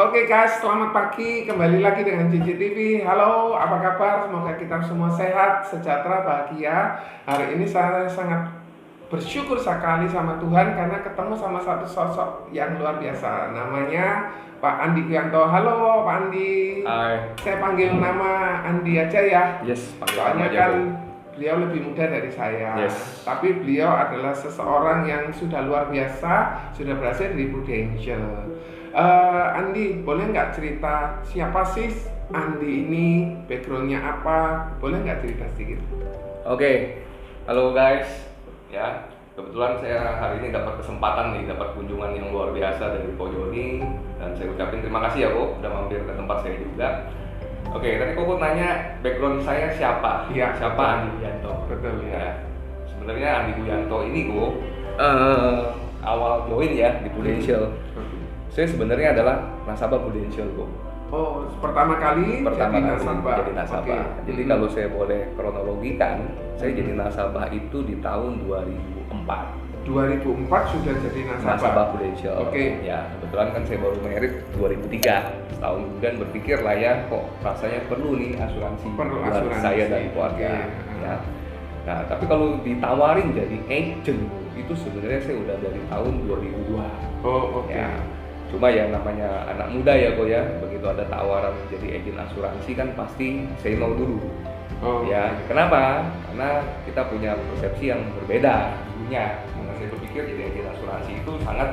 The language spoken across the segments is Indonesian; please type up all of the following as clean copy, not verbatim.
Oke guys, selamat pagi. Kembali lagi dengan Cici TV. Halo, apa kabar? Semoga kita semua sehat, sejahtera, bahagia. Hari ini saya sangat bersyukur sekali sama Tuhan karena ketemu sama satu sosok yang luar biasa. Namanya Pak Andi Wianto. Halo Pak Andi. Hai. Saya panggil nama Andi aja ya. Yes, panggil Soalnya nama aja, kan Bu. beliau lebih muda dari saya. Yes. Tapi beliau adalah seseorang yang sudah luar biasa, sudah berhasil di Prudential. Andi, boleh nggak cerita siapa sih Andi ini, backgroundnya apa? Boleh nggak cerita sedikit? Oke, halo guys. Ya, kebetulan saya hari ini dapat kesempatan nih, dapat kunjungan yang luar biasa dari Ko Joni, dan saya ucapin terima kasih ya Ko, udah mampir ke tempat saya juga. Oke, tadi Ko nanya background saya siapa? Iya, Siapa betul. Andi Wianto? Betul ya. Ya, sebenarnya Andi Wianto ini Ko, awal join ya di Prudential. Saya sebenarnya adalah nasabah Prudential Ko. Oh, pertama kali Pertama jadi kali nasabah. jadi nasabah. Oke. Jadi kalau saya boleh kronologikan, saya jadi nasabah itu di tahun 2004. 2004 sudah jadi nasabah. Nasabah Prudential. Oke. Ya, kebetulan kan saya baru merit 2003. Setahun kemudian berpikir lah ya, kok rasanya perlu nih asuransi Perlu buat asuransi. saya dan keluarga. Oke. Ya. Nah, tapi kalau ditawarin jadi agent itu sebenarnya saya udah dari tahun 2002. Oh, oke. Ya. Cuma ya namanya anak muda ya kok ya, begitu ada tawaran jadi agen asuransi kan pasti say no dulu. Oh, Ya, kenapa? Karena kita punya persepsi yang berbeda dulunya. Karena saya berpikir jadi agen asuransi itu sangat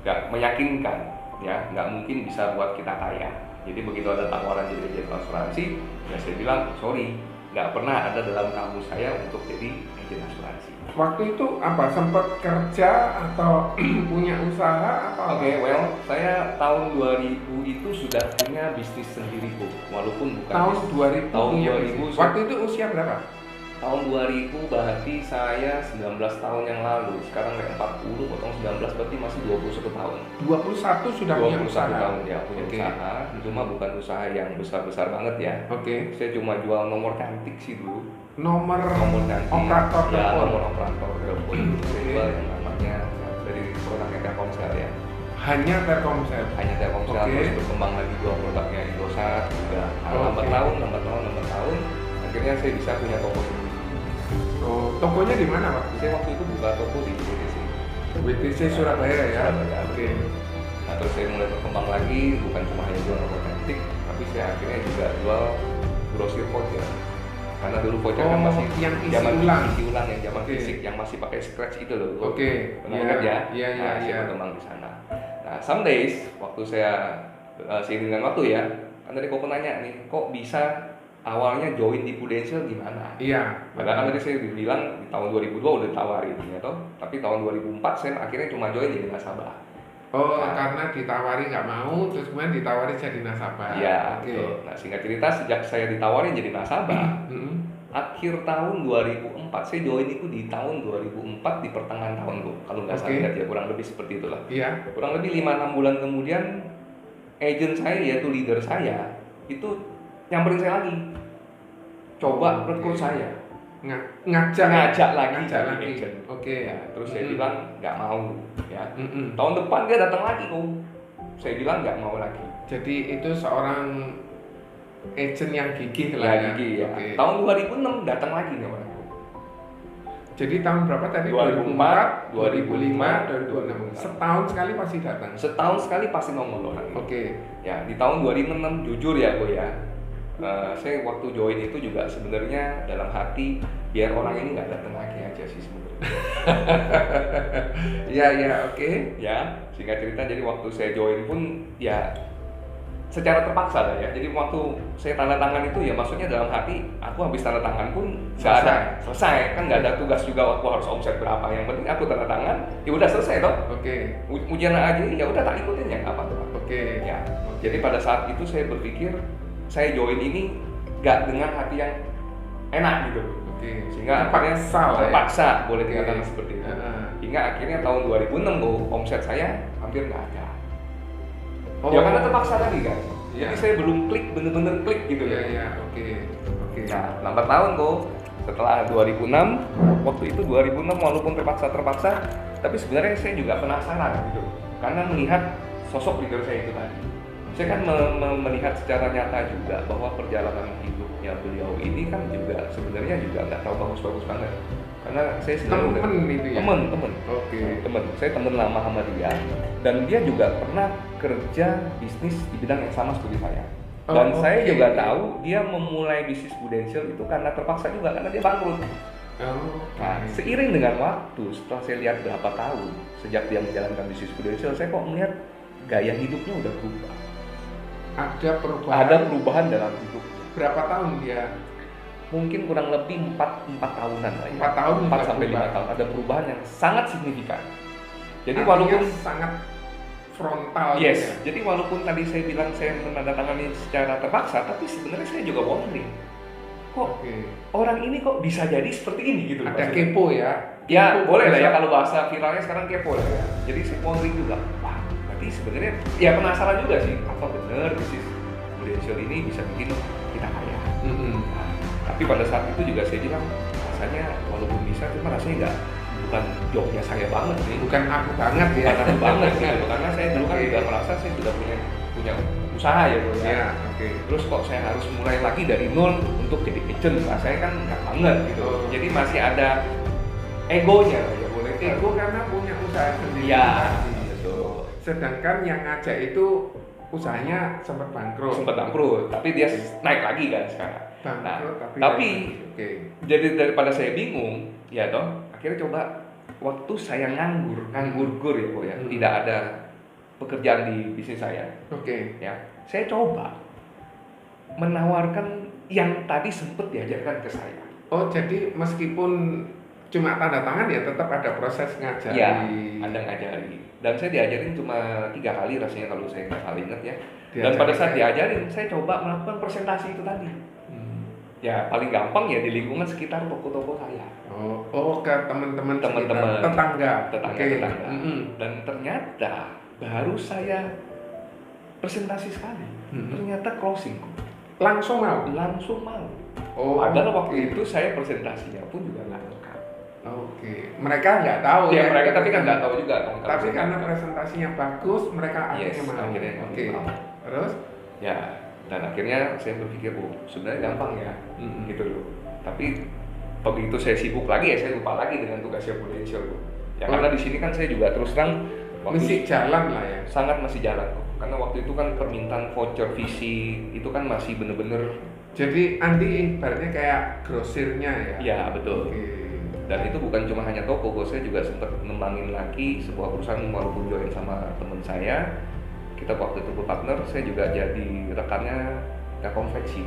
nggak meyakinkan, ya, nggak mungkin bisa buat kita kaya. Jadi begitu ada tawaran jadi agen asuransi, ya saya bilang sorry, nggak pernah ada dalam kamus saya untuk jadi agen asuransi. Waktu itu apa? Sempat kerja atau punya usaha atau? Oke, well, saya tahun 2000 itu sudah punya bisnis sendiri kok, walaupun bukan Tahun bisnis. 2000. Tahun punya 2000. bisnis. Waktu itu usia berapa? Tahun 2000 berarti saya 19 tahun yang lalu. Sekarang kayak 40, potong 19 berarti masih 21 tahun. 21 sudah punya 21 usaha. tahun ya punya Oke. usaha, cuma bukan usaha yang besar-besar banget ya. Oke. Saya cuma jual nomor cantik sih dulu. Nomor Cantik. operator ya, telepon. nomor operator telepon. Saya jual yang namanya dari produknya Telkomsel ya. Hanya Telkomsel. Hanya Telkomsel. Oke. Terus berkembang lagi jual produknya Indosat juga. Lambat Oke. tahun. Akhirnya saya bisa punya toko sendiri. Oh, tokonya di mana, Pak? Saya waktu itu buka toko di WTC. WTC Surabaya ya. Surabaya. Oke. Nah, terus saya mulai berkembang lagi, bukan cuma hanya jual nomor cantik, tapi saya akhirnya juga jual grosir voucher. Karena dulu voucher kan Oh, masih yang isi zaman ulang. isi ulang yang zaman Oke. fisik yang masih pakai scratch itu loh. Oke. Pernah ingat ya? Iya, iya, Nah, saya iya. berkembang di sana. Nah, some days waktu saya seiring dengan waktu ya, kan tadi kok nanya nih, kok bisa awalnya join di Prudential gimana? Iya. Padahal kan tadi saya bilang di tahun 2002 udah tawarin ya toh, tapi tahun 2004 saya akhirnya cuma join jadi nasabah. Oh, Nah. karena ditawari nggak mau, terus kemudian ditawari jadi nasabah. Iya, Oke. betul. Nah, singkat cerita sejak saya ditawarin jadi nasabah, Mm-mm. akhir tahun 2004 saya join itu di tahun 2004 di pertengahan tahun tuh. Kalau nggak salah Oke. ingat ya, kurang lebih seperti itulah. Iya. Kurang lebih 5-6 bulan kemudian agent saya yaitu leader saya itu nyamperin saya lagi. Coba Oke. rekrut saya. Ngajak Ngajak ya? lagi Ngajak jadi lagi. agent. Oke. Ya, terus saya Mm-mm. bilang nggak mau ya. Mm-mm. Tahun depan dia datang lagi kok. Saya bilang nggak mau lagi. Jadi itu seorang agent yang gigih lah Ya, ya. gigi ya. Oke. Tahun 2006 datang lagi nih orang. Jadi tahun berapa tadi? 2004, 2005, 2006. Setahun sekali pasti datang. Setahun sekali pasti nongol orang ini. Oke. Ya, di tahun 2006 jujur ya gue ya. Saya waktu join itu juga sebenarnya dalam hati biar orang ini nggak datang lagi aja sih sebenarnya. Iya, iya, oke. Ya, singkat cerita jadi waktu saya join pun ya secara terpaksa lah ya. Jadi waktu saya tanda tangan itu ya maksudnya dalam hati aku habis tanda tangan pun nggak ada selesai kan nggak ada tugas juga aku harus omset berapa, yang penting aku tanda tangan ya udah selesai toh. Oke. Ujian aja ya udah tak ikutin ya nggak apa-apa. Oke. Ya, jadi pada saat itu saya berpikir saya join ini nggak dengan hati yang enak gitu, Oke. sehingga akhirnya Terpaksa lah ya. terpaksa boleh Oke. dikatakan seperti itu. Heeh. Hingga akhirnya tahun 2006 kok omset saya hampir nggak ada. Oh. Ya karena terpaksa tadi kan. Iya. Jadi saya belum klik bener-bener klik gitu Iya, ya. iya, oke. Oke. Nah, lambat tahun kok. Setelah 2006, waktu itu 2006 walaupun terpaksa, tapi sebenarnya saya juga penasaran gitu. Karena melihat sosok leader saya itu tadi. Saya kan melihat secara nyata juga bahwa perjalanan hidupnya beliau ini kan juga sebenarnya juga nggak terlalu bagus-bagus banget. Karena saya sebenarnya temen itu ya? Temen. Oke. Temen. Saya temen lama sama dia. Dan dia juga pernah kerja bisnis di bidang yang sama seperti saya. Dan saya juga tahu dia memulai bisnis Prudential itu karena terpaksa juga, karena dia bangkrut. Nah, seiring dengan waktu, setelah saya lihat berapa tahun sejak dia menjalankan bisnis Prudential, saya kok melihat gaya hidupnya udah berubah. Ada perubahan dalam hidup. Berapa tahun dia? Mungkin kurang lebih 4 tahunan lah ya. 4 tahun 4 sampai 5 tahun. Ada perubahan yang sangat signifikan. Jadi artinya walaupun sangat frontal. Yes, ya? jadi walaupun tadi saya bilang saya menandatangani secara terpaksa, tapi sebenarnya saya juga wondering. Kok orang ini kok bisa jadi seperti ini gitu. Ada kepo ya? Ya, boleh lah ya, kalau bahasa viralnya sekarang kepo lah ya. Jadi saya wondering juga, wah, berarti sebenarnya ya penasaran juga sih, apa benar bisnis Prudential ini bisa bikin kita kaya. Nah, tapi pada saat itu juga saya bilang, rasanya walaupun bisa, cuma rasanya bukan jobnya saya banget nih. Bukan aku banget ya. Bukan aku banget gitu, karena saya dulu kan juga merasa saya sudah punya usaha ya bro ya. Terus kok saya harus mulai lagi dari nol untuk jadi agent, rasanya kan nggak banget gitu. Jadi masih ada egonya ya, boleh. Ego karena punya usaha sendiri. Iya, betul. Sedangkan yang ngajak itu usahanya sempat bangkrut, tapi dia naik lagi kan sekarang. Tapi jadi daripada saya bingung, ya toh, akhirnya coba waktu saya nganggur ya, ya, tidak ada pekerjaan di bisnis saya. Ya, saya coba menawarkan yang tadi sempat diajarkan ke saya. Oh, jadi meskipun cuma tanda tangan ya tetap ada proses ngajari. Ya, ada ngajari. Dan saya diajarin cuma 3 kali rasanya kalau saya nggak salah ingat ya. Dan pada saat diajarin, saya coba melakukan presentasi itu tadi. Ya paling gampang ya di lingkungan sekitar toko-toko saya. Ke teman-teman tetangga. Dan ternyata baru saya presentasi sekali, ternyata closing. Langsung mau. Padahal waktu itu saya presentasinya pun juga nggak lengkap. Mereka nggak tahu ya. Mereka tapi kan nggak tahu juga kan. Tapi karena presentasinya bagus, mereka akhirnya mau. Terus? Ya. Dan akhirnya saya berpikir, sebenarnya gampang ya, gitu loh. Tapi begitu saya sibuk lagi ya, saya lupa lagi dengan tugasnya Prudential. Ya karena di sini kan saya juga terus terang masih jalan lah ya. Sangat masih jalan kok. Karena waktu itu kan permintaan voucher visi itu kan masih bener-bener. Jadi Andi ibaratnya kayak grosirnya ya. Iya betul. Dan itu bukan cuma hanya toko, saya juga sempat ngembangin lagi sebuah perusahaan walaupun join sama teman saya. Kita waktu itu partner, saya juga jadi rekannya konveksi.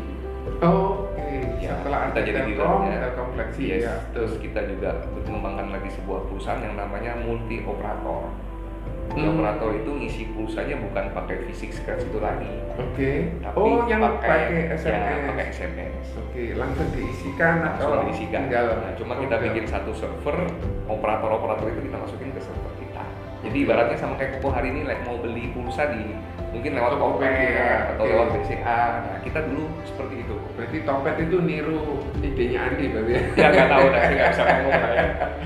Ya, setelah kita jadi dealernya konveksi. Yes. Ya. Terus kita juga mengembangkan lagi sebuah perusahaan yang namanya multi operator. Operator itu ngisi pulsanya bukan pakai fisik scratch itu lagi. Tapi yang pakai SMS. Ya, pakai SMS. Langsung diisikan atau diisikan. Nah, cuma kita bikin satu server, operator-operator itu kita masukin ke server kita. Jadi ibaratnya sama kayak Koko hari ini mau beli pulsa di mungkin lewat Topet atau lewat BCA. Nah, kita dulu seperti itu. Berarti Topet itu niru idenya Andi berarti ya? Ya nggak tahu, saya nggak bisa ngomong lah ya.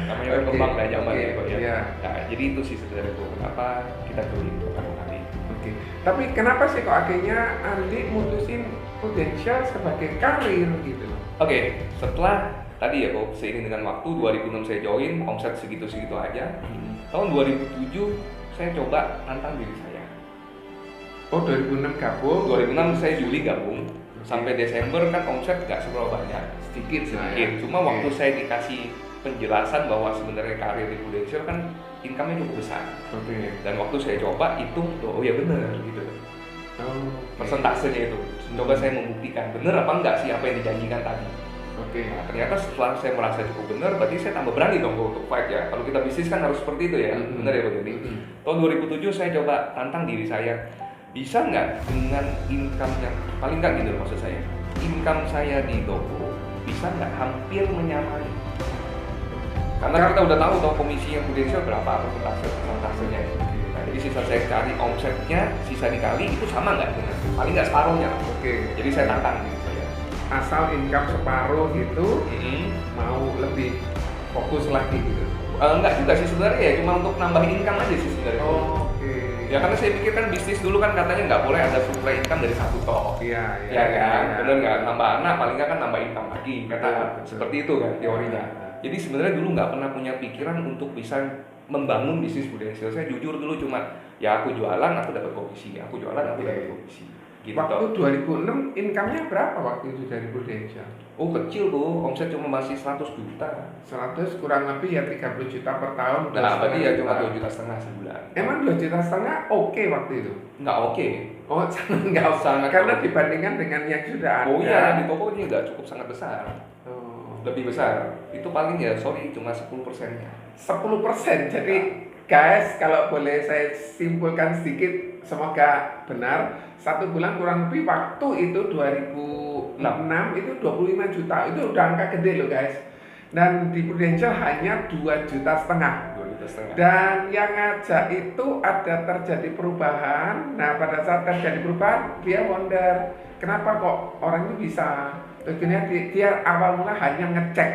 Namanya berkembang dari zaman ini kok ya. Nah, jadi itu sih sebenarnya kenapa kita beli Andi. Tapi kenapa sih kok akhirnya Andi mutusin Prudential sebagai karir gitu? Setelah tadi ya kok seiring dengan waktu 2006 saya join, omset segitu-segitu aja. Tahun 2007 saya coba tantang diri saya. 2006 gabung? 2006 saya Juli gabung. Sampai Desember kan omset nggak seberapa banyak. Sedikit. Cuma waktu saya dikasih penjelasan bahwa sebenarnya karir di Prudential kan income-nya cukup besar. Dan waktu saya coba hitung, ya benar gitu. Persentasenya itu. Coba saya membuktikan benar apa enggak sih apa yang dijanjikan tadi. Nah, ternyata setelah saya merasa cukup benar, berarti saya tambah berani dong untuk fight ya. Kalau kita bisnis kan harus seperti itu ya, benar ya Pak Jody? Tahun 2007 saya coba tantang diri saya, bisa nggak dengan income yang paling nggak gitu maksud saya, income saya di toko bisa nggak hampir menyamai? Karena kita udah tahu komisi yang Prudential berapa persentasenya. Nah, jadi sisa saya cari omsetnya, sisa dikali itu sama nggak dengan paling nggak separuhnya. Jadi saya tantang diri saya. Asal income separuh gitu, mau lebih fokus lagi gitu. Enggak juga sih sebenarnya ya, cuma untuk nambahin income aja sih sebenarnya. Ya karena saya pikir kan bisnis dulu kan katanya nggak boleh ada supply income dari satu toko. Iya, Ya kan, bener nggak? Nambah anak paling nggak kan nambah income lagi, kata Betul. seperti itu kan teorinya. Jadi sebenarnya dulu nggak pernah punya pikiran untuk bisa membangun bisnis Prudential. Saya jujur dulu cuma ya aku jualan aku dapat komisi, aku jualan aku dapat komisi. Gitu. Waktu 2006 income-nya berapa waktu itu dari Prudential? Oh kecil tuh, omset cuma masih 100 juta. 100 kurang lebih ya 30 juta per tahun. Nah, berarti ya cuma 2,5 juta sebulan. Emang 2,5 juta oke waktu itu? Nggak oke. Oh, nggak Sangat karena oke. dibandingkan dengan yang sudah ada. Oh iya, di toko ini udah cukup sangat besar. Oh. Lebih besar. Itu paling ya sorry cuma 10%-nya. 10%. Jadi guys, kalau boleh saya simpulkan sedikit, semoga benar. 1 bulan kurang lebih waktu itu 2006 itu 25 juta. Itu udah angka gede loh guys. Dan di Prudential hanya 2,5 juta. 2,5 juta. Dan yang ngajak itu ada terjadi perubahan. Nah, pada saat terjadi perubahan, dia wonder kenapa kok orang itu bisa. Akhirnya dia awal mula hanya ngecek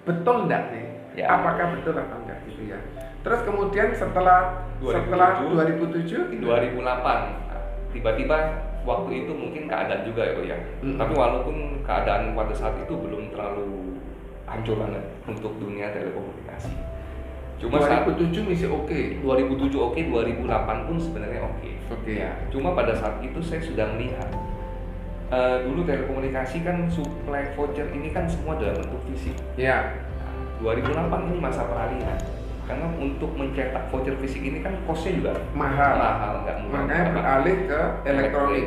betul enggak nih, Ya. apakah betul atau enggak gitu ya. Terus kemudian setelah 2007 gitu. 2008 tiba-tiba waktu itu mungkin keadaan juga ya, Bro, ya. Mm-mm. Tapi walaupun keadaan pada saat itu belum terlalu hancur banget untuk dunia telekomunikasi. Cuma 2007 masih oke. 2007 oke, 2008 pun sebenarnya oke. Oke. Ya, cuma pada saat itu saya sudah melihat dulu telekomunikasi kan supply voucher ini kan semua dalam bentuk fisik. Ya. 2008 ini masa peralihan. Karena untuk mencetak voucher fisik ini kan costnya juga Mahal. nggak murah. Makanya beralih ke elektronik.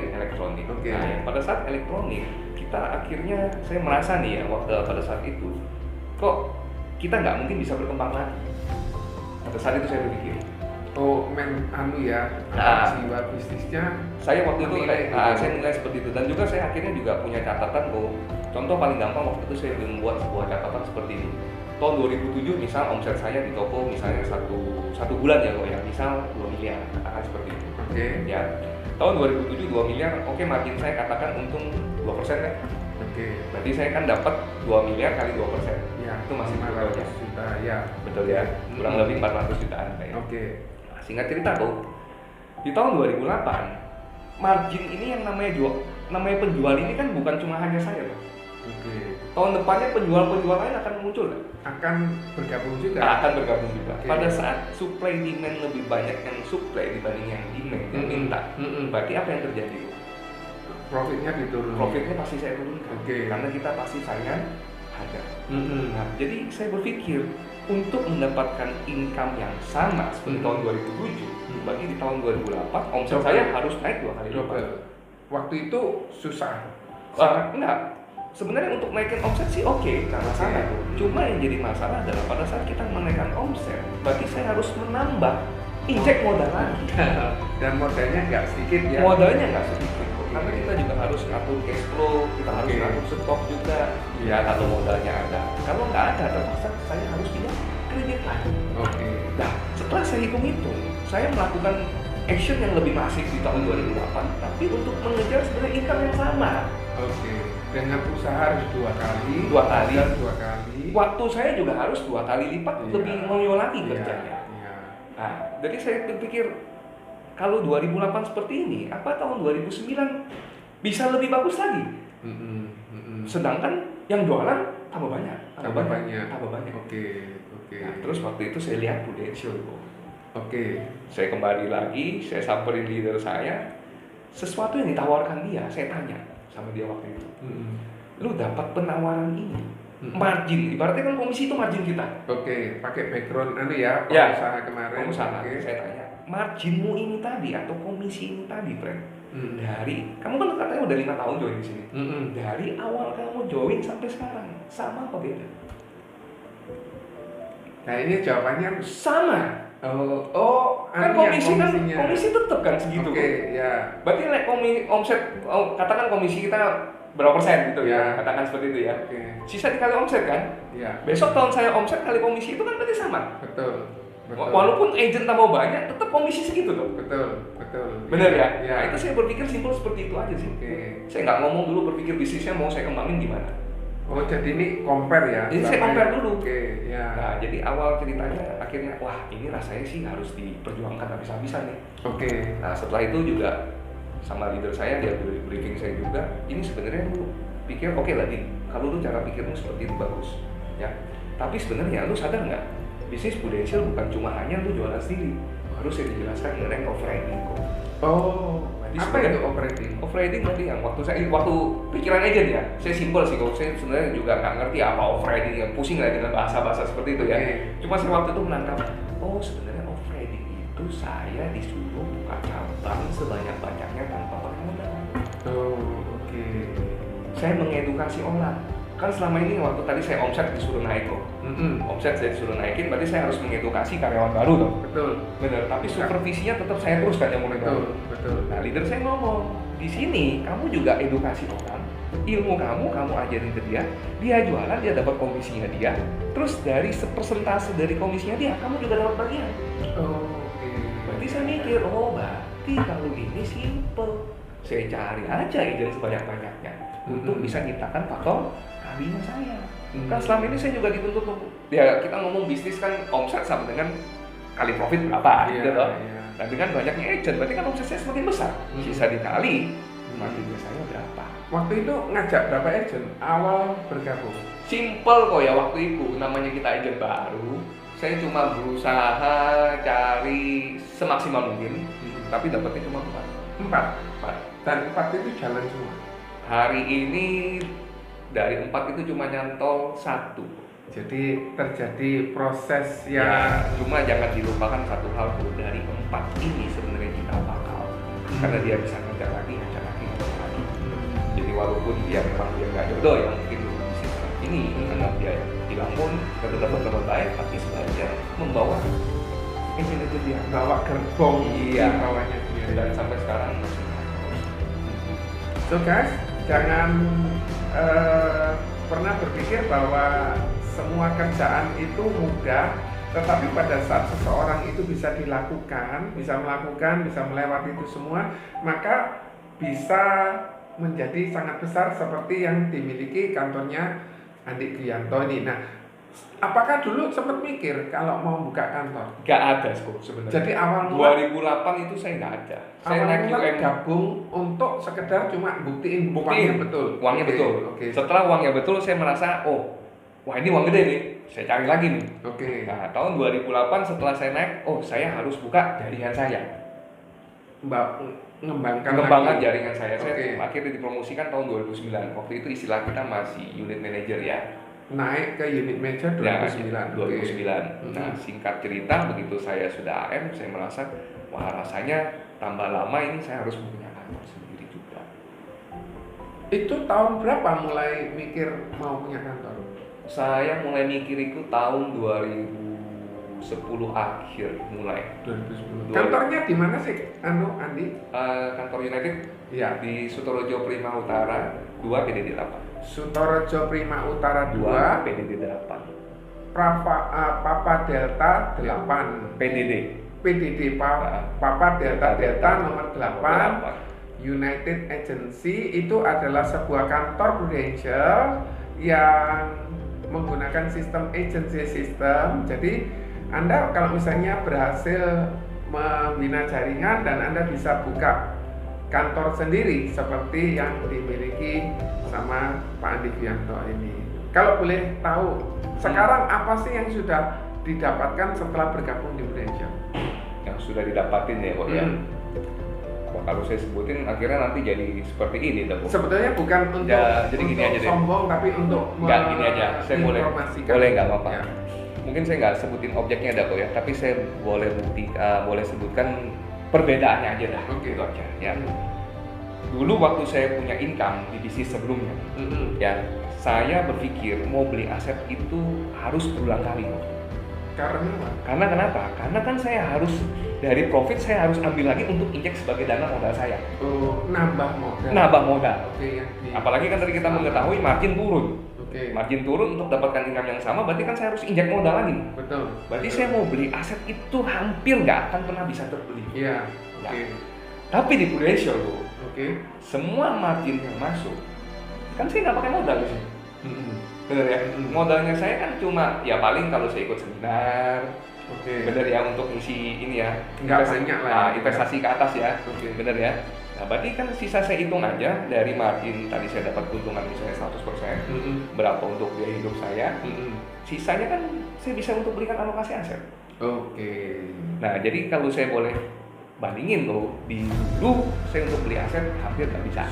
Oke. Nah, pada saat elektronik kita akhirnya saya merasa nih ya pada saat itu kok kita nggak mungkin bisa berkembang lagi. Pada saat itu saya berpikir. Oh, anu ya, Nah. jiwa bisnisnya. Saya waktu itu Menilai saya nilai seperti itu, dan juga saya akhirnya juga punya catatan bahwa contoh paling gampang waktu itu saya membuat sebuah catatan seperti ini. Tahun 2007 misal omset saya di toko misalnya satu bulan ya kok ya, misal 2 miliar, katakan seperti itu. Oke. Ya. Tahun 2007 2 miliar, oke margin saya katakan untung 2% ya. Oke. Berarti saya kan dapat 2 miliar kali 2%. Ya, Itu masih 500 betul ya. juta ya. Betul ya. Kurang lebih 400 jutaan kayak. Oke. Singkat cerita tuh, di tahun 2008 margin ini yang namanya penjual ini kan bukan cuma hanya saya loh. Oke. Tahun depannya penjual-penjual lain akan muncul kan? Akan bergabung juga. Akan bergabung juga. Oke. Pada saat supply demand lebih banyak yang supply dibanding yang demand yang minta, berarti apa yang terjadi? Profitnya diturunkan. Profitnya pasti saya turunkan. Oke. Karena kita pasti saingan harga. Mm-mm. Nah, jadi saya berpikir untuk mendapatkan income yang sama seperti tahun 2007, bagi di tahun 2008 omset Double. saya harus naik 2 kali lipat. Double. Waktu itu susah. Enggak. Sebenarnya untuk naikin omset sih oke, nggak masalah. Cuma yang jadi masalah adalah pada saat kita menaikkan omset, berarti saya harus menambah injek modal lagi. Dan modalnya nggak sedikit ya. Modalnya nggak sedikit, karena kita juga harus ngatur cash flow, kita harus Oke. ngatur stok juga. Ya kalau modalnya ada, kalau nggak ada, terpaksa saya harus pinjam kredit lagi. Oke. Nah, setelah saya hitung-hitung, saya melakukan action yang lebih masif di tahun 2008, tapi untuk mengejar sebenarnya income yang sama. Oke. Dengan usaha harus 2 kali. 2 kali. Dan 2 kali. Waktu saya juga harus 2 kali lipat, Iya. lebih ngoyo lagi Iya, kerjanya. iya. Nah, jadi saya berpikir kalau 2008 seperti ini, apa tahun 2009 bisa lebih bagus lagi? Sedangkan yang jualan tambah banyak, Tambah banyak. tambah banyak. Oke. Oke. Nah, terus waktu itu saya lihat Prudential, bro. Oke. Saya kembali lagi, saya samperin leader saya, sesuatu yang ditawarkan dia, saya tanya sama dia waktu itu. Lu dapat penawaran ini, margin, ibaratnya kan komisi itu margin kita. Oke, pakai background ya, Ya, pengusaha kemarin. pengusaha. Oke. Saya tanya, marginmu ini tadi atau komisi ini tadi, friend? Dari, kamu kan katanya udah 5 tahun join di sini. Dari awal kamu join sampai sekarang, sama apa beda? Nah ini jawabannya Sama. anu Kan ya, komisi kan, komisinya. komisi tetap kan segitu. Oke, kok. ya. Berarti omset, katakan komisi kita berapa persen gitu Ya. ya, katakan seperti itu ya. Oke. Sisa dikali omset kan? Ya, Besok tahun saya omset kali komisi itu kan berarti sama. betul. Betul. Walaupun agent tambah banyak, tetap komisi segitu tuh. Betul. Bener ya? Ya. Nah itu saya berpikir simpel seperti itu aja sih. Oke. Saya nggak ngomong dulu berpikir bisnisnya mau saya kembangin gimana. Oh, jadi ini compare ya? Jadi saya compare dulu. Oke, ya. Nah, jadi awal ceritanya akhirnya, wah ini rasanya sih harus diperjuangkan habis-habisan nih. Oke. Nah, setelah itu juga sama leader saya, dia briefing saya juga, ini sebenarnya lu pikir oke lah, kalau lu cara pikirmu seperti itu bagus, ya. Tapi sebenarnya lu sadar nggak, bisnis Prudential bukan cuma hanya lu jualan sendiri, harus yang dijelaskan mengenai operating kok. Oh, Jadi apa itu operating? Operating nanti yang waktu pikiran agent ya, saya simpel sih, kalau saya sebenarnya juga nggak ngerti apa operating, yang pusing lah dengan bahasa-bahasa seperti itu ya. Cuma saya waktu itu menangkap, oh sebenarnya operating itu saya disuruh buka cabang sebanyak-banyaknya tanpa pakai modal. Oh, oke. Saya mengedukasi orang. Kan selama ini waktu tadi saya omset disuruh naik kok. Omset saya disuruh naikin, berarti saya harus mengedukasi karyawan baru toh. Betul. Benar, tapi supervisinya tetap saya teruskan yang monitor. Betul. Nah, leader saya ngomong, di sini kamu juga edukasi orang, ilmu kamu ajarin ke dia jualan, dia dapat komisinya dia, terus dari persentase dari komisinya dia, kamu juga dapat bagian. Oh, oke. Berarti saya mikir, oh berarti kalau ini simple, saya cari aja ide sebanyak-banyaknya untuk bisa nyiptakan faktor kalinya saya. Kan selama ini saya juga dituntut, ya kita ngomong bisnis kan omset sama dengan kali profit berapa, gitu loh. Nah dengan banyaknya agent, berarti kan omset saya semakin besar. Sisa dikali, marginnya saya berapa. Waktu itu ngajak berapa agent awal bergabung? Simple kok ya waktu itu, namanya kita agent baru. Saya cuma berusaha cari semaksimal mungkin, tapi dapatnya cuma 4. Dan 4 itu jalan semua? Hari ini dari 4 itu cuma nyantol 1. Jadi terjadi proses Ya, yang cuma jangan dilupakan satu hal tuh, dari 4 ini sebenarnya kita bakal karena dia bisa ngajak lagi. Jadi walaupun dia memang dia nggak jodoh ya mungkin di bisnis ini, karena dia bilang pun kita dapat baik, tapi sebenarnya membawa itu dia bawa gerbong bawahnya dia. Dan sampai sekarang masih terus. So guys, jangan pernah berpikir bahwa semua kerjaan itu mudah, tetapi pada saat seseorang itu bisa dilakukan, bisa melakukan, bisa melewati itu semua, maka bisa menjadi sangat besar seperti yang dimiliki kantornya Andi Grianto ini. Nah, apakah dulu sempat mikir kalau mau buka kantor? Gak ada sebenarnya. Jadi awal mula 2008 itu saya nggak ada. Saya awal naik mula UM gabung untuk sekedar cuma buktiin uangnya betul. Uangnya betul. Oke. Setelah uangnya betul, saya merasa, oh, wah ini uang gede nih. Saya cari lagi nih. Oke. Nah, tahun 2008 setelah saya naik, oh saya harus buka jaringan saya. Mengembangkan jaringan saya. Saya akhirnya dipromosikan tahun 2009. Waktu itu istilah kita masih unit manager ya. Naik ke unit manager 2009. Ya, 2009. Nah, singkat cerita begitu saya sudah AM, saya merasa wah rasanya tambah lama ini saya harus punya kantor sendiri juga. Itu tahun berapa mulai mikir mau punya kantor? Saya mulai mikir itu tahun 2010 akhir mulai. 2010. Kantornya di mana sih, Andi? Kantor United ya di Sutorojo Prima Utara 2 PDD 8. Sutorojo Prima Utara 2 PDD 8. Papa Delta 8. PDD Papa Delta nomor 8. United Agency itu adalah sebuah kantor Prudential yang menggunakan sistem agency system. Jadi Anda kalau misalnya berhasil membina jaringan dan Anda bisa buka kantor sendiri seperti yang dimiliki sama Pak Andi Grianto ini. Kalau boleh tahu, sekarang apa sih yang sudah didapatkan setelah bergabung di Prudential? Yang sudah didapatin ya Pak ya? Kalau saya sebutin akhirnya nanti jadi seperti ini dah. Sebetulnya bukan untuk, ya, jadi gini aja sombong, tapi untuk nggak gini aja. Saya boleh nggak apa-apa. Ya. Mungkin saya nggak sebutin objeknya dah kok ya, tapi saya boleh boleh sebutkan perbedaannya aja dah. Gitu aja. Ya. Dulu waktu saya punya income di bisnis sebelumnya, ya saya berpikir mau beli aset itu harus berulang kali. Karena kenapa? Karena kan saya harus dari profit saya harus ambil lagi untuk injek sebagai dana modal saya. Nambah modal. Apalagi kan tadi kita mengetahui margin turun. Margin turun untuk dapatkan income yang sama, berarti kan saya harus injek modal lagi. Berarti saya mau beli aset itu hampir nggak akan pernah bisa terbeli. Tapi di Prudential semua margin yang masuk, kan saya nggak pakai modal di sini. Bener ya? Modalnya saya kan cuma ya paling kalau saya ikut seminar, bener ya, untuk isi ini ya, Nggak banyak lah ya. investasi ke atas ya, Oke. bener ya. Nah berarti kan sisa saya hitung aja dari margin tadi saya dapat keuntungan misalnya 100%, berapa untuk biaya hidup saya, sisanya kan saya bisa untuk belikan alokasi aset. Oke. Nah jadi kalau saya boleh bandingin tuh, di dulu saya untuk beli aset hampir nggak bisa,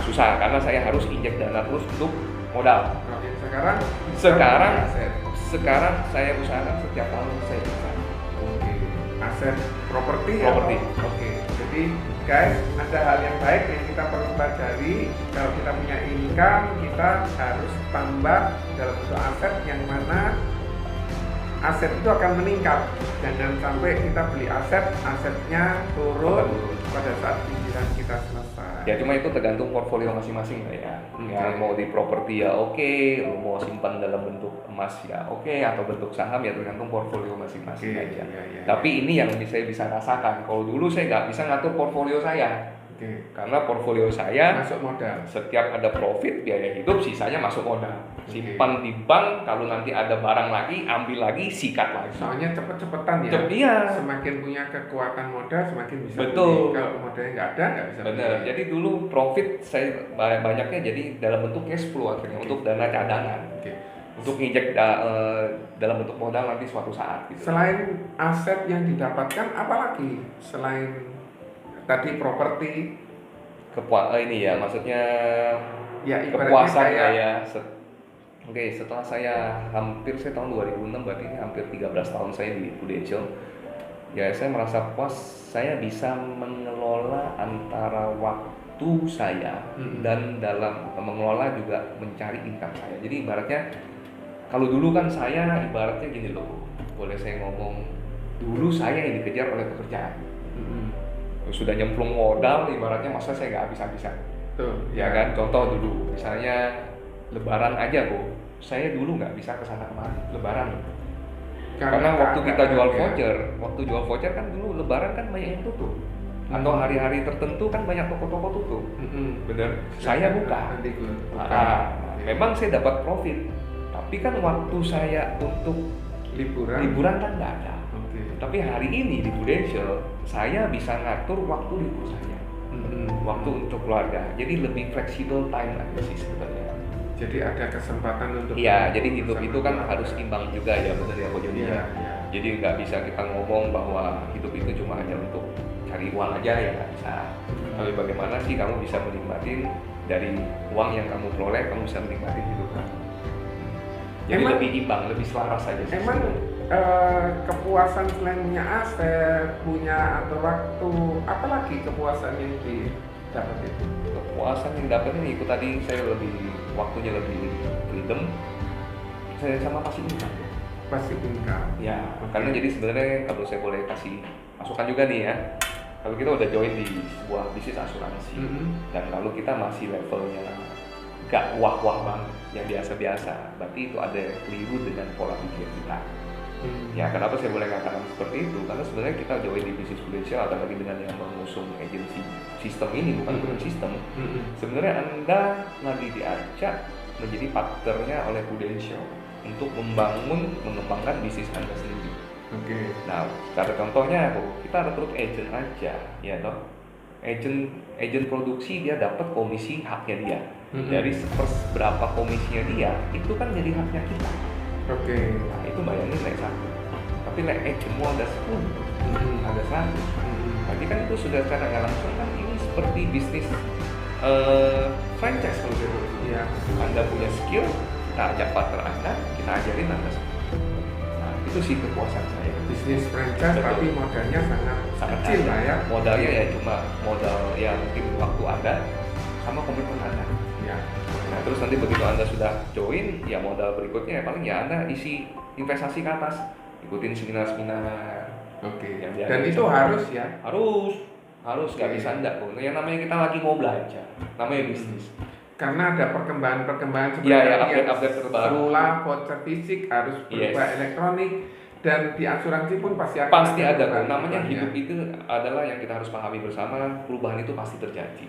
susah karena saya harus injek dana terus untuk modal. Oke. Sekarang saya usahakan setiap tahun saya bisa. Oke. Aset properti ya. Oke. Jadi guys, ada hal yang baik yang kita perlu pelajari. Kalau kita punya income, kita harus tambah dalam bentuk aset yang mana aset itu akan meningkat. Jangan sampai kita beli aset, asetnya turun pada saat cicilan kita selesai. Ya cuma itu tergantung portfolio masing-masing lah ya. Yang mau di properti ya oke, lu mau simpan dalam bentuk emas ya oke, atau bentuk saham ya tergantung portfolio masing-masing aja. Tapi ini yang saya bisa rasakan. Kalau dulu saya nggak bisa ngatur portfolio saya. Karena portfolio saya masuk modal. Setiap ada profit, biaya hidup, sisanya masuk modal. Simpan di bank, kalau nanti ada barang lagi, ambil lagi, sikat lagi. Soalnya cepet-cepetan ya. Iya. Semakin punya kekuatan modal, semakin bisa betul. Beli. Kalau modalnya nggak ada, nggak bisa. Bener. Beli. Jadi dulu profit saya banyaknya jadi dalam bentuk cash flow akhirnya, untuk dana cadangan. Untuk injek dalam bentuk modal nanti suatu saat. Gitu. Selain aset yang didapatkan, apa lagi? Selain tadi properti, ini ya, maksudnya ya, kepuasan kayak Oke, setelah saya tahun 2006, berarti ini hampir 13 tahun saya di Prudential. Ya, saya merasa puas, saya bisa mengelola antara waktu saya dan dalam mengelola juga mencari income saya. Jadi ibaratnya, kalau dulu kan saya ibaratnya gini loh, boleh saya ngomong, dulu saya yang dikejar oleh pekerjaan. Sudah nyemplung modal, ibaratnya masa saya nggak habis-habisan. Ya kan, contoh dulu, misalnya Lebaran aja kok, saya dulu nggak bisa kesana kemari Lebaran. Karena waktu kita jual voucher kan dulu Lebaran kan banyak yang tutup. Atau hari-hari tertentu kan banyak toko-toko tutup. Bener. Saya buka. Memang saya dapat profit, tapi kan waktu saya untuk liburan kan nggak ada. Tapi hari ini di Prudential saya bisa ngatur waktu libur saya, waktu untuk keluarga. Jadi lebih fleksibel time aja sih sebenarnya. Jadi ada kesempatan untuk. Iya, jadi hidup itu kan harus imbang juga ya, benar ya Ko Joni. Jadi nggak bisa kita ngomong bahwa hidup itu cuma hanya untuk cari uang aja, ya nggak bisa. Tapi bagaimana sih kamu bisa menikmatin dari uang yang kamu peroleh, kamu bisa menikmati hidup kamu. Jadi lebih imbang, lebih selaras aja sih. Emang kepuasan selain punya aset, punya atur waktu, apalagi kepuasan yang didapat itu? Kepuasan yang dapatnya itu tadi, saya waktunya lebih freedom, saya sama pasti income. Ya, karena jadi sebenarnya kalau saya boleh kasih masukan juga nih ya, kalau kita udah join di sebuah bisnis asuransi, dan kalau kita masih levelnya gak wah-wah banget, yang biasa-biasa, berarti itu ada keliru dengan pola pikir kita. Ya, kenapa saya boleh katakan seperti itu? Karena sebenarnya kita join di bisnis Prudential, atau lagi dengan yang mengusung agensi sistem ini, bukan sistem. Sebenarnya Anda lagi diajak menjadi partnernya oleh Prudential untuk mengembangkan bisnis Anda sendiri. Nah, secara contohnya kita rekrut agent aja, ya toh. Agent produksi dia dapat komisi haknya dia. Dari seberapa komisinya dia, itu kan jadi haknya kita. Nah, itu bayangin naik 1. Tapi naik agentmu ada 10, ada 100. Berarti kan itu sudah secara nggak langsung kan ini seperti bisnis franchise kalau gitu. Anda punya skill, kita ajak partner Anda, kita ajarin Anda. Nah, itu sih kepuasan saya. Bisnis franchise. Betul. Tapi modalnya sangat kecil lah ya. Modalnya ya cuma modal ya mungkin waktu Anda sama komitmen Anda. Nah, terus nanti begitu Anda sudah join, ya modal berikutnya ya paling ya Anda isi investasi ke atas, ikutin seminar-seminar. Dan itu harus ya? Harus, nggak bisa enggak kok. Yang namanya kita lagi mau belajar, namanya bisnis. Karena ada perkembangan seperti update terbaru. Semula voucher fisik harus berubah elektronik, dan di asuransi pun pasti ada kok. Namanya hidup itu adalah yang kita harus pahami bersama, perubahan itu pasti terjadi.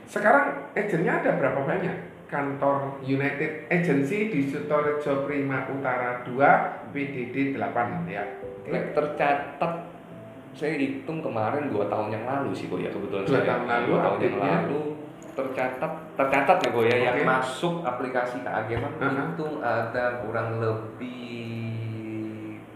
Sekarang agennya ada berapa banyak? kantor United Agency di Sutorejo Prima Utara 2 PDD 8 ya. Oke. Tercatat saya hitung kemarin 2 tahun yang lalu sih Ko ya, kebetulan 2 tahun lalu 2 tahun yang update-nya. lalu tercatat ya Ko ya, yang Oke. masuk aplikasi keagenan itu ada kurang lebih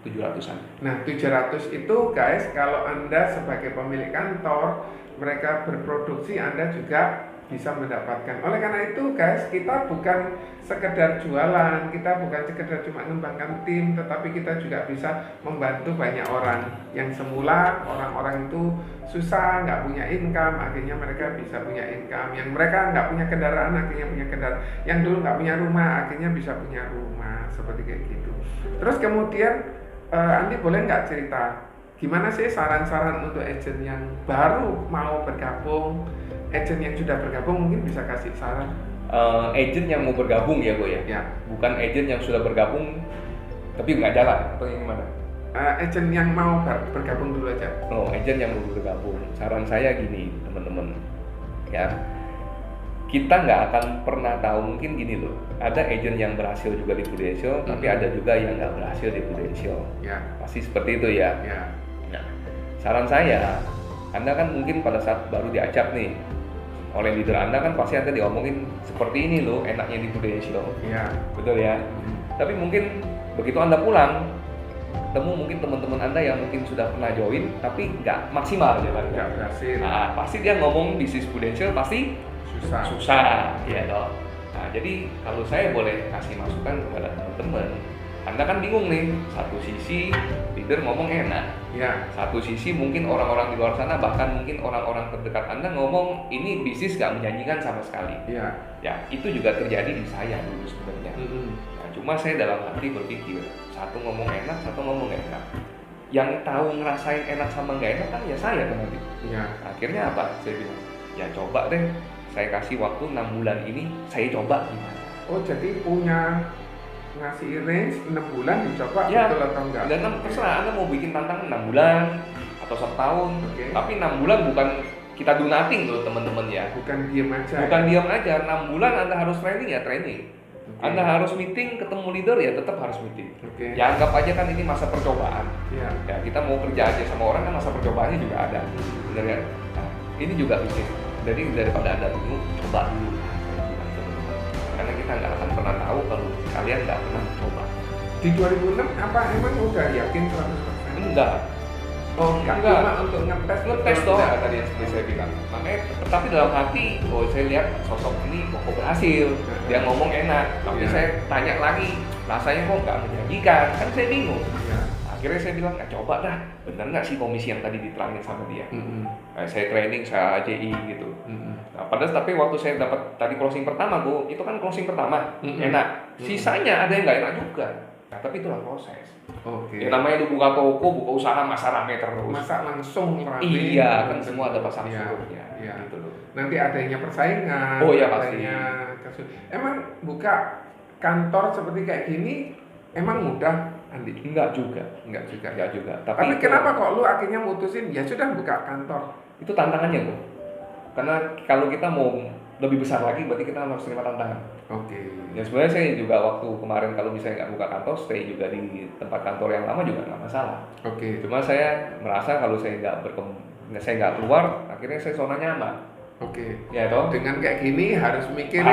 700-an. Nah, 700 itu guys, kalau Anda sebagai pemilik kantor, mereka berproduksi, Anda juga bisa mendapatkan. Oleh karena itu guys, kita bukan sekedar jualan, kita bukan sekedar cuma mengembangkan tim, tetapi kita juga bisa membantu banyak orang yang semula orang-orang itu susah, nggak punya income, akhirnya mereka bisa punya income. Yang mereka nggak punya kendaraan, akhirnya punya kendaraan. Yang dulu nggak punya rumah, akhirnya bisa punya rumah, seperti kayak gitu. Terus kemudian Andi boleh nggak cerita gimana sih saran-saran untuk agent yang baru mau bergabung, agent yang sudah bergabung mungkin bisa kasih saran? Agent yang mau bergabung ya Ko ya? Ya. Bukan agent yang sudah bergabung tapi nggak jalan atau yang gimana? Agent yang mau bergabung dulu aja. Oh, agent yang mau bergabung. Saran saya gini teman-teman, ya kita nggak akan pernah tahu, mungkin gini loh, ada agent yang berhasil juga di Prudential, tapi ada juga yang nggak berhasil di Prudential. Ya. Pasti seperti itu ya. Ya. Nah, saran saya, Anda kan mungkin pada saat baru diajak nih oleh leader Anda kan pasti Anda diomongin seperti ini loh enaknya di Prudential. Ya. Betul ya. Tapi mungkin begitu Anda pulang, ketemu mungkin teman-teman Anda yang mungkin sudah pernah join tapi nggak maksimal jalannya. Nggak berhasil. Nah, pasti dia ngomong bisnis Prudential pasti susah, ya toh. Nah, jadi kalau saya boleh kasih masukan kepada teman-teman, Anda kan bingung nih, satu sisi leader ngomong enak, Ya. satu sisi mungkin orang-orang di luar sana, bahkan mungkin orang-orang terdekat Anda ngomong ini bisnis gak menjanjikan sama sekali. Ya. Ya, itu juga terjadi di saya dulu sebenarnya. Nah, cuma saya dalam hati berpikir, satu ngomong enak, satu ngomong gak enak. Yang tahu ngerasain enak sama gak enak kan ya saya kan nanti. Ya. Akhirnya apa? Saya bilang, ya coba deh, saya kasih waktu 6 bulan ini, saya coba gimana. Oh, jadi punya ngasih range 6 bulan dicoba Ya, betul atau enggak? Dan terserah Anda mau bikin tantangan 6 bulan atau 1 tahun. Oke. Tapi 6 bulan bukan kita do nothing loh teman-teman ya. Bukan diem aja. Bukan diam aja, 6 bulan Anda harus training ya training. Oke. Anda harus meeting, ketemu leader ya tetap harus meeting. Oke. Ya anggap aja kan ini masa percobaan. Ya. Ya kita mau kerja aja sama orang kan masa percobaannya juga ada. Benar ya? Nah, ini juga bisnis. Jadi daripada Anda bingung, coba dulu. Karena kita nggak akan pernah tahu kalau kalian nggak pernah coba. Di 2006 apa emang udah yakin 100%? Enggak. Oh, enggak. Enggak. Cuma untuk ngetes Dong betul. tadi yang seperti saya bilang. Makanya tapi dalam hati, oh saya lihat sosok ini kok berhasil. Dia ngomong enak, tapi Ya. saya tanya lagi, rasanya kok nggak menjanjikan. Kan saya bingung. Ya. Akhirnya saya bilang, coba dah, bener nggak sih komisi yang tadi diterangin sama dia? Mm-mm. Saya training, saya AJI gitu. Mm-mm. Nah, padahal tapi waktu saya dapat tadi closing pertama, Bu, itu kan closing pertama, enak. Sisanya ada yang nggak enak juga. Nah, tapi itulah proses. Oke. Ya namanya lu buka toko, buka usaha, masa rame terus. Masa langsung rame? Iya, kan semua ada pasang Iya, surutnya. iya. Gitu loh. Nanti adanya persaingan. Oh, iya, pasti. adanya Emang buka kantor seperti kayak gini emang mudah, Andi? Enggak juga. Enggak juga. Enggak juga. Tapi itu- kenapa kok lu akhirnya mutusin ya sudah buka kantor? Itu tantangannya, Bu. Karena kalau kita mau lebih besar lagi, berarti kita harus terima tantangan. Oke. Ya sebenarnya saya juga waktu kemarin kalau misalnya nggak buka kantor, stay juga di tempat kantor yang lama juga nggak masalah. Oke. Cuma saya merasa kalau saya saya nggak keluar, akhirnya saya zona nyaman. Oke. Ya toh. Dengan kayak gini harus mikir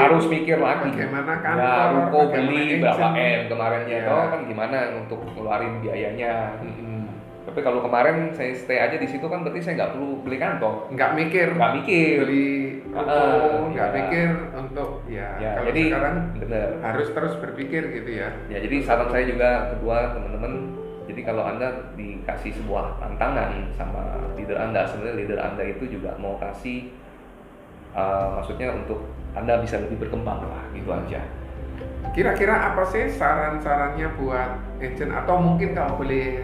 lagi. bagaimana Ya, kantor, ruko bagaimana beli berapa agent. M kemarinnya Ya. toh kan gimana untuk ngeluarin biayanya. Mm-mm. Tapi kalau kemarin saya stay aja di situ kan berarti saya nggak perlu beli kantor. Nggak mikir Beli ruko, nggak ya. mikir untuk Ya, kalau jadi sekarang bener. harus terus berpikir gitu ya. Ya jadi saran saya juga kedua teman-teman, jadi kalau Anda dikasih sebuah tantangan sama leader Anda, sebenarnya leader Anda itu juga mau kasih maksudnya untuk Anda bisa lebih berkembang lah, gitu aja. Kira-kira apa sih saran-sarannya buat agent atau mungkin kalau boleh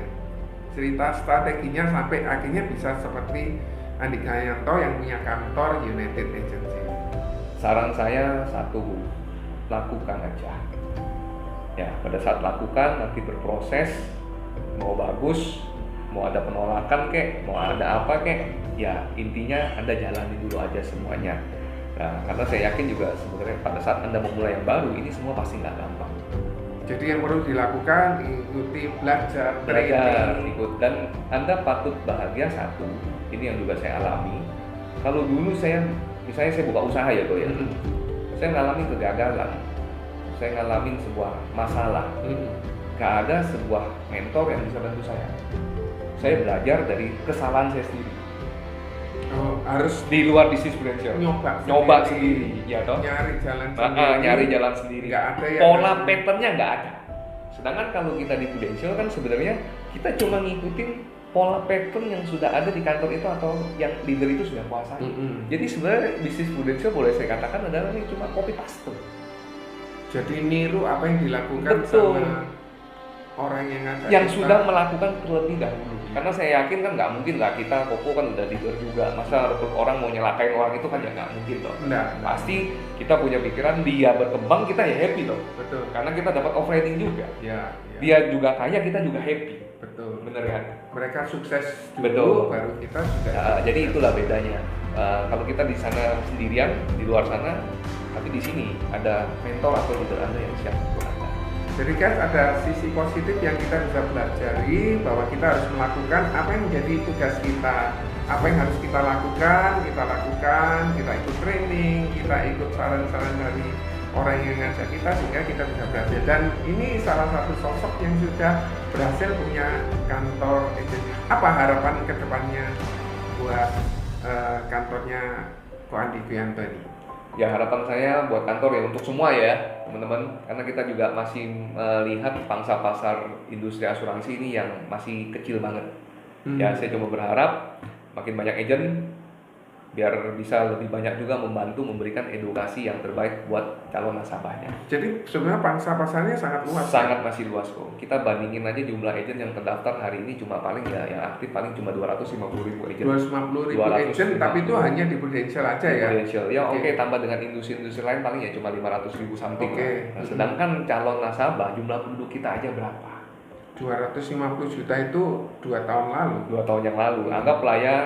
cerita strateginya sampai akhirnya bisa seperti Andi Gayanto yang punya kantor United Agency? Saran saya satu, lakukan aja. Ya, pada saat lakukan nanti berproses, mau bagus, mau ada penolakan kek, mau ada apa kek, ya intinya Anda jalani dulu aja semuanya. Nah, karena saya yakin juga sebenarnya pada saat Anda memulai yang baru, ini semua pasti nggak gampang. Jadi yang perlu dilakukan ikuti belajar, Belajar, training. ikut, dan Anda patut bahagia satu. Ini yang juga saya alami. Kalau dulu misalnya saya buka usaha ya, ya. Saya ngalamin kegagalan, saya ngalamin sebuah masalah. Gak ada sebuah mentor yang bisa bantu saya. Saya belajar dari kesalahan saya sendiri. Oh, harus Di luar bisnis prudential. Nyoba sendiri, ya toh. Nyari jalan sendiri. Nyari jalan sendiri. Nggak ada yang pola patternnya nggak ada. Sedangkan kalau kita di prudential kan sebenarnya kita cuma ngikutin pola pattern yang sudah ada di kantor itu atau yang leader itu sudah kuasai. Jadi sebenarnya bisnis prudential boleh saya katakan adalah ini cuma copy paste. Jadi niru apa yang dilakukan sama orang yang ngajak yang kita. Sudah melakukan terlebih dahulu. Karena saya yakin kan nggak mungkin lah kita Koko kan udah leader juga, masa rekrut orang mau nyelakain orang itu kan ya nggak mungkin loh. Pasti kita punya pikiran dia berkembang, kita ya happy loh. Betul. Karena kita dapat overriding juga. Ya. Dia juga kaya, kita juga happy. Betul. Bener kan? Mereka sukses dulu, betul. Baru kita juga. Jadi itulah bedanya. Kalau kita di sana sendirian, di luar sana, tapi di sini ada mentor atau leader Anda yang siap untuk Anda. Jadi guys, ada sisi positif yang kita bisa pelajari bahwa kita harus melakukan apa yang menjadi tugas kita, apa yang harus kita lakukan, kita ikut training, kita ikut saran-saran dari orang yang ngajak kita sehingga kita bisa belajar. Dan ini salah satu sosok yang sudah berhasil punya kantor agent. Apa harapan kedepannya buat kantornya Ko Andi Kuyanto ini? Ya harapan saya buat kantor ya untuk semua ya teman-teman, karena kita juga masih melihat pangsa pasar industri asuransi ini yang masih kecil banget. Ya saya cuma berharap makin banyak agent biar bisa lebih banyak juga membantu memberikan edukasi yang terbaik buat calon nasabahnya. Jadi sebenarnya pangsa pasarnya sangat luas. Sangat masih luas kok. Kita bandingin aja jumlah agent yang terdaftar hari ini cuma paling ya yang aktif paling cuma 250.000 agent. 250.000 agent, tapi itu hanya di Prudential aja ya. Prudential. Ya oke, tambah dengan industri-industri lain paling ya cuma 500.000 something. Nah, sedangkan calon nasabah jumlah penduduk kita aja berapa? 250 juta itu 2 tahun lalu. 2 tahun yang lalu. Anggaplah ya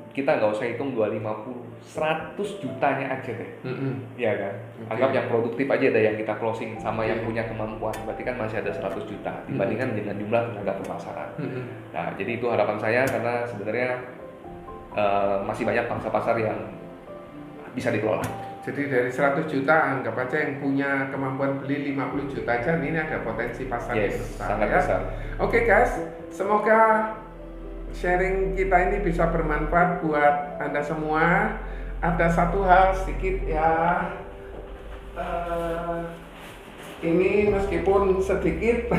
kita nggak usah hitung 250, 100 jutanya aja deh. Iya kan? Anggap yang produktif aja deh yang kita closing sama yang punya kemampuan. Berarti kan masih ada 100 juta dibandingkan dengan jumlah tenaga pemasaran. Nah, jadi itu harapan saya karena sebenarnya masih banyak pangsa pasar yang bisa dikelola. Jadi dari 100 juta anggap aja yang punya kemampuan beli 50 juta aja, ini ada potensi pasar yang besar. Sangat besar. Oke guys, semoga sharing kita ini bisa bermanfaat buat Anda semua. Ada satu hal sedikit ya, ini meskipun sedikit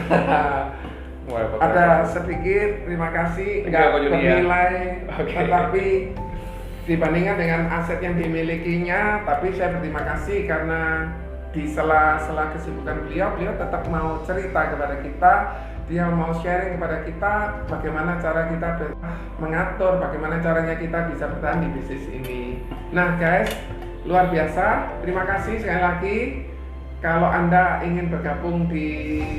ada sedikit, terima kasih, nggak bernilai, tetapi dibandingkan dengan aset yang dimilikinya, tapi saya berterima kasih karena di sela-sela kesibukan beliau tetap mau cerita kepada kita. Dia mau sharing kepada kita bagaimana cara kita mengatur, bagaimana caranya kita bisa bertahan di bisnis ini. Nah guys, luar biasa. Terima kasih sekali lagi. Kalau Anda ingin bergabung di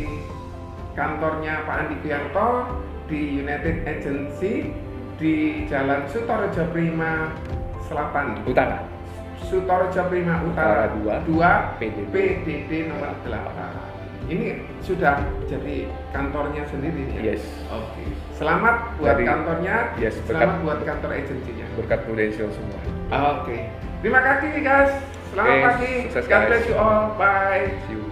kantornya Pak Andi Kuyanto di United Agency di Jalan Sutorejo Prima Selatan Utara. Sutorejo Prima Utara 2 PDD nomor 8. Ini sudah jadi kantornya sendiri ya? Yes. Oke. Selamat buat kantornya, selamat buat kantor agensinya. Berkat Prudential semua. Oke. Terima kasih guys. Selamat pagi. God bless you all. Bye. See you.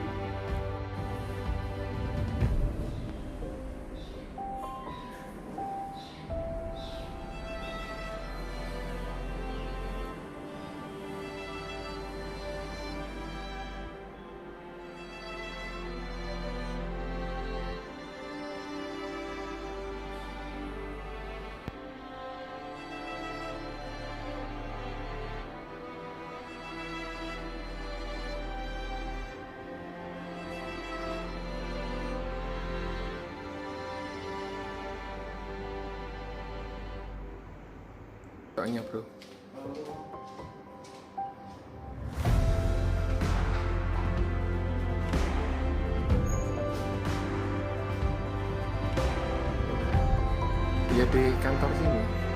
Soalnya bro. Ya di kantor sini.